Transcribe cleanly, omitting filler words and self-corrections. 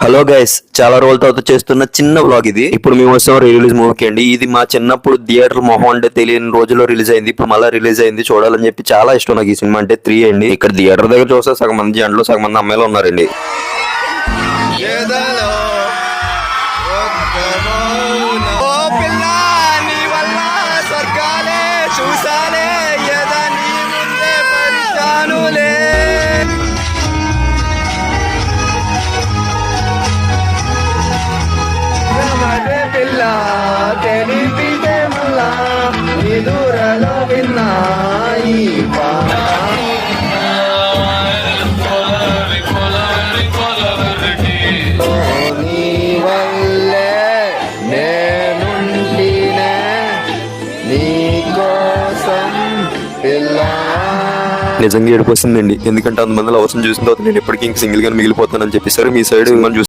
Hello guys, చాలా రోజుల తర్వాత చేస్తున్న చిన్న వ్లాగ్ ఇది. ఇప్పుడు మేము వస్తాం రిలీజ్ మూవీకి అండి. ఇది మా చిన్నప్పుడు థియేటర్ మొహం అంటే తెలియని రోజుల్లో రిలీజ్ అయింది. ఇప్పుడు మళ్ళీ రిలీజ్ అయింది. చూడాలని చెప్పి చాలా ఇష్టం నాకు ఈ సినిమా అంటే. 3 అండి. ఇక్కడ థియేటర్ దగ్గర చూస్తే సగం మంది జంటలు, సగం మంది అమ్మాయిలు ఉన్నారండి. నిజంగా ఏడుపు వస్తుందండి. ఎందుకంటే అంతమంది అవసరం చూసిన తర్వాత నేను ఎప్పటికీ ఇంక సింగిల్ గా మిగిలిపోతానని చెప్పేసారు. మీ సైడ్